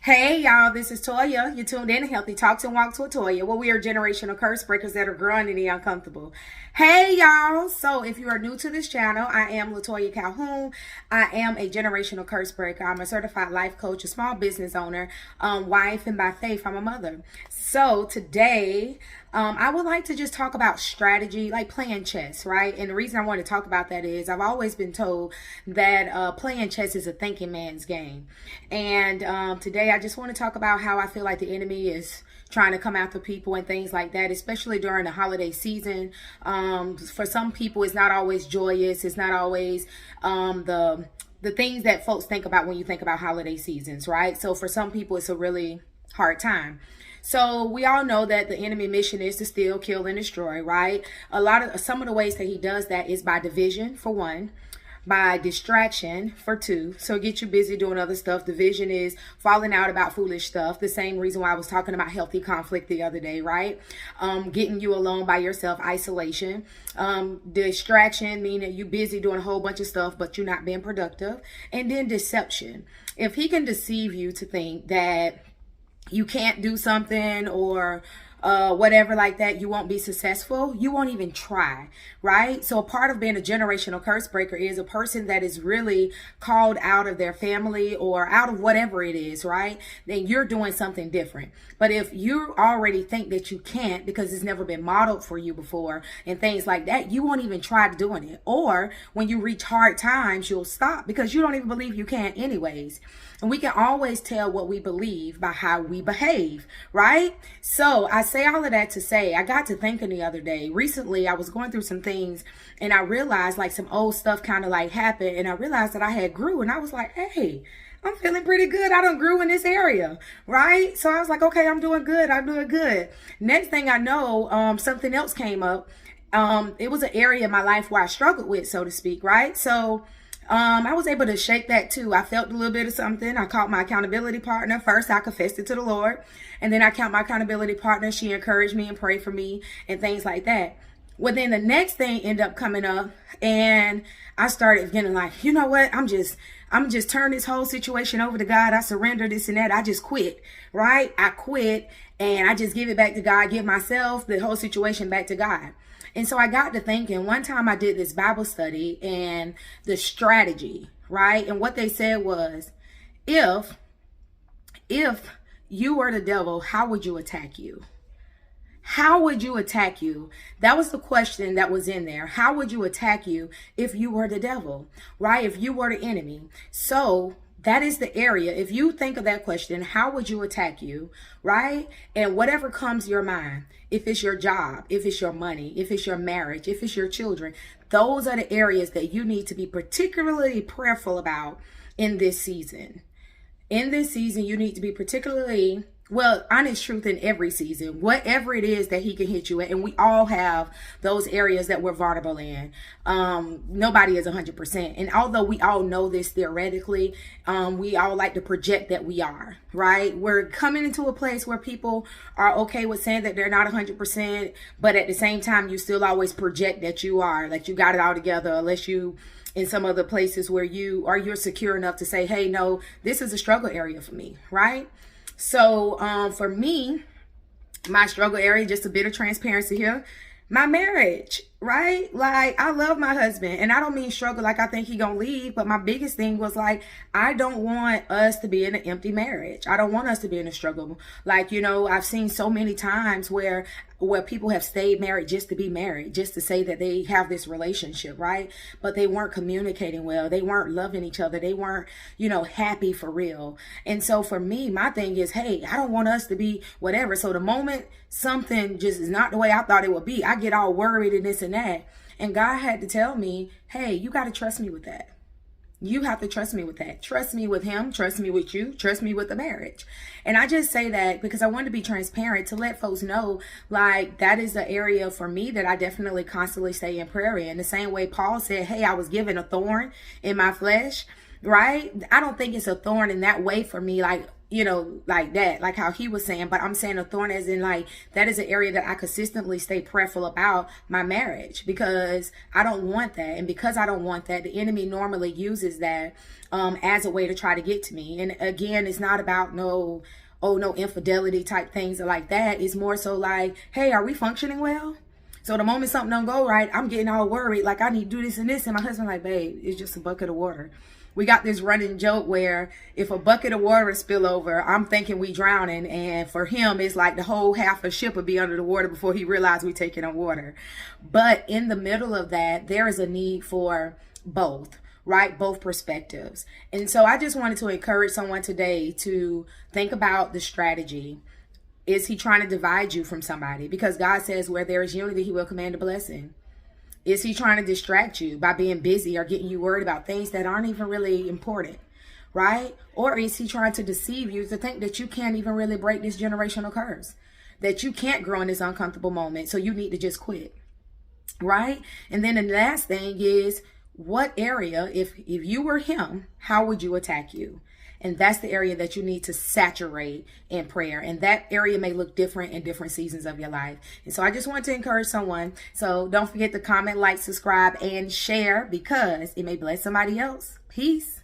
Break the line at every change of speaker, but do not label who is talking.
Hey y'all, this is Toya. You're tuned in to Healthy Talks and Walks with Toya, where we are generational curse breakers that are growing in the uncomfortable. Hey y'all, so if you are new to this channel, I am Latoya Calhoun. I am a generational curse breaker. I'm a certified life coach, a small business owner, wife, and by faith, I'm a mother. So today, I would like to just talk about strategy, like playing chess, right? And the reason I want to talk about that is I've always been told that playing chess is a thinking man's game. And today I just want to talk about how I feel like the enemy is trying to come after people and things like that, especially during the holiday season. For some people, it's not always joyous. It's not always the things that folks think about when you think about holiday seasons, right? So for some people, it's a really hard time. So we all know that the enemy mission is to steal, kill, and destroy, right? Some of the ways that he does that is by division, for one, by distraction, for two. So get you busy doing other stuff. Division is falling out about foolish stuff. The same reason why I was talking about healthy conflict the other day, right? Getting you alone by yourself, isolation. Distraction, meaning you busy doing a whole bunch of stuff, but you're not being productive. And then deception. If he can deceive you to think that you can't do something or whatever like that, you won't be successful, you won't even try, right? So a part of being a generational curse breaker is a person that is really called out of their family or out of whatever it is, right? Then you're doing something different. But if you already think that you can't because it's never been modeled for you before and things like that, you won't even try doing it. Or when you reach hard times, you'll stop because you don't even believe you can anyways. And we can always tell what we believe by how we behave, right? So I say all of that to say, I got to thinking the other day. Recently, I was going through some things and I realized like some old stuff kind of like happened. And I realized that I had grew and I was like, hey, I'm feeling pretty good. I done grew in this area, right? So I was like, okay, I'm doing good. I'm doing good. Next thing I know, something else came up. It was an area in my life where I struggled with, so to speak, right? So I was able to shake that too. I felt a little bit of something. I called my accountability partner. First, I confessed it to the Lord. And then I called my accountability partner. She encouraged me and prayed for me and things like that. Well, then the next thing ended up coming up and I started getting like, you know what? I'm just turn this whole situation over to God. I surrender this and that. I just quit, right? I quit and I just give it back to God, give myself the whole situation back to God. And so I got to thinking, one time I did this Bible study and the strategy, right? And what they said was, if you were the devil, how would you attack you? How would you attack you? That was the question that was in there. How would you attack you if you were the devil, right? If you were the enemy. So that is the area. If you think of that question, how would you attack you, right? And whatever comes to your mind, if it's your job, if it's your money, if it's your marriage, if it's your children, those are the areas that you need to be particularly prayerful about in this season. In this season, you need to be particularly, well, honest truth in every season, whatever it is that he can hit you at. And we all have those areas that we're vulnerable in. Nobody is 100%. And although we all know this theoretically, we all like to project that we are, right? We're coming into a place where people are okay with saying that they're not 100%, but at the same time, you still always project that you are, that you got it all together, unless you in some other places where you're secure enough to say, hey, no, this is a struggle area for me, right? So for me, my struggle area, just a bit of transparency here, my marriage, right? Like, I love my husband and I don't mean struggle like I think he gonna leave, but my biggest thing was like, I don't want us to be in an empty marriage. I don't want us to be in a struggle. Like, you know, I've seen so many times where people have stayed married just to be married, just to say that they have this relationship, right? But they weren't communicating well. They weren't loving each other. They weren't, you know, happy for real. And so for me, my thing is, hey, I don't want us to be whatever. So the moment something just is not the way I thought it would be, I get all worried and this and that. And God had to tell me, hey, you got to trust me with that. You have to trust me with that. Trust me with him. Trust me with you. Trust me with the marriage. And I just say that because I want to be transparent to let folks know, like, that is the area for me that I definitely constantly stay in prayer in. The same way Paul said, hey, I was given a thorn in my flesh, right? I don't think it's a thorn in that way for me. Like, you know, like that, like how he was saying. But I'm saying a thorn as in like, that is an area that I consistently stay prayerful about my marriage, because I don't want that. And because I don't want that, the enemy normally uses that as a way to try to get to me. And again, it's not about no infidelity type things or like that. It's more so like, hey, are we functioning well? So the moment something don't go right, I'm getting all worried, like I need to do this and this. And my husband like, babe, it's just a bucket of water. We got this running joke where if a bucket of water spill over, I'm thinking we drowning. And for him, it's like the whole half a ship would be under the water before he realized we taking on water. But in the middle of that, there is a need for both, right? Both perspectives. And so I just wanted to encourage someone today to think about the strategy. Is he trying to divide you from somebody? Because God says where there is unity, he will command a blessing. Is he trying to distract you by being busy or getting you worried about things that aren't even really important, right? Or is he trying to deceive you to think that you can't even really break this generational curse, that you can't grow in this uncomfortable moment, so you need to just quit, right? And then the last thing is, what area, if you were him, how would you attack you? And that's the area that you need to saturate in prayer. And that area may look different in different seasons of your life. And so I just want to encourage someone. So don't forget to comment, like, subscribe, and share, because it may bless somebody else. Peace.